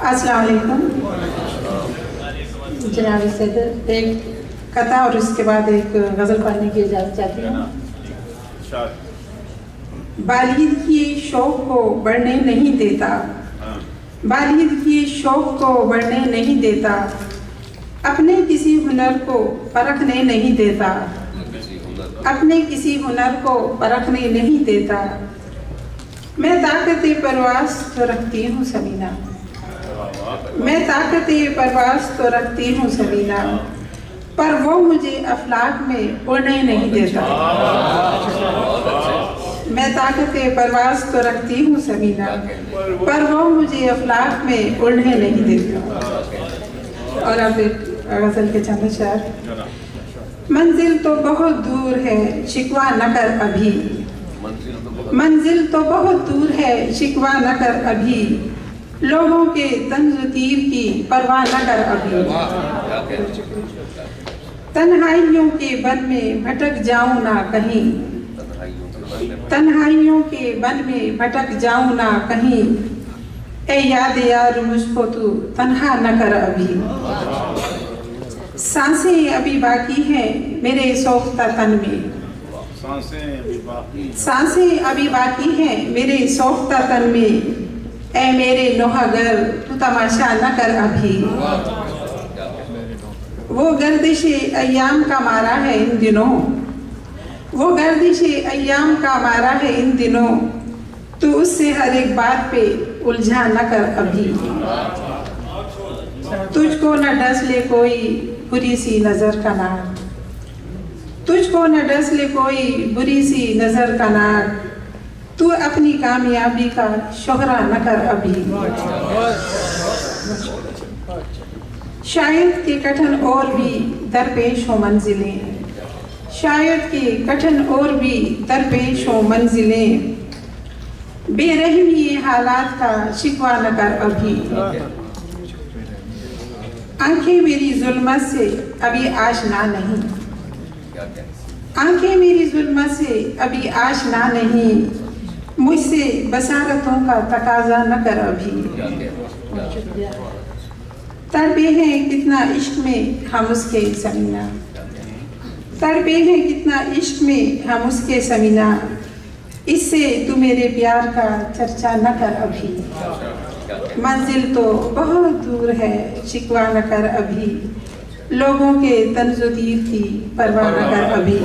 अस्सलाम वालेकुम जनाब सदर, एक कथा और उसके बाद एक गज़ल पढ़ने की इजाज़त चाहती हूँ। बालिद की शौक को बढ़ने नहीं देता, बालिद की शौक को बढ़ने नहीं देता, अपने किसी हुनर को परखने नहीं देता, अपने किसी हुनर को परखने नहीं देता। मैं ताकत परवास तो रखती हूँ सबीना, मैं ताकत परवास तो रखती हूँ सबीना, पर वो मुझे अफलाक में उड़ने नहीं देता। मैं ताकत परवास तो रखती हूँ सबीना, पर वो मुझे अफलाक में उड़ने नहीं देता। और अब एक गज़ल के चंद शेर। मंजिल तो बहुत दूर है शिकवा न कर अभी, मंजिल तो बहुत दूर है शिकवा न कर अभी, लोगों के तंज तीर की परवाह न कर अभी। तन्हाइयों के वन में भटक जाऊं ना कहीं, तन्हाइयों के वन में भटक जाऊं ना कहीं, ए याद यार मुझको तू तन्हा न कर अभी। सांसें अभी बाकी हैं मेरे सोख्ता तन में, सांसें अभी बाकी हैं मेरे सोख्ता तन में, ऐ मेरे नोहागर तू तमाशा न कर अभी। वो गर्दिशे अय्याम का मारा है इन दिनों, वो गर्दिशे अय्याम का मारा है इन दिनों, तू उससे हर एक बात पे उलझा न कर अभी। तुझको न डस ले कोई बुरी सी नजर का नाक, तुझको न डस ले कोई बुरी सी नजर का नाक, तू अपनी कामयाबी का शोहरा न कर अभी। शायद के कठिन और भी दरपेश हो मंजिलें, शायद के कठिन और भी दरपेश हो मंजिलें, बेरहमी हालात का शिकवा न कर अभी। आंखें मेरी जुल्मत से अभी आशना नहीं, आंखें मेरी जुल्मत से अभी आशना नहीं, मुझसे बसारतों का तकाजा न कर अभी। तड़पे हैं कितना इश्क में हम उसके समीना, तड़पे हैं कितना इश्क में हम उसके समीना, इससे तू मेरे प्यार का चर्चा न कर अभी। मंजिल तो बहुत दूर है शिकवा न कर अभी, लोगों के तंज़-ओ-तीर की परवाह न कर अभी।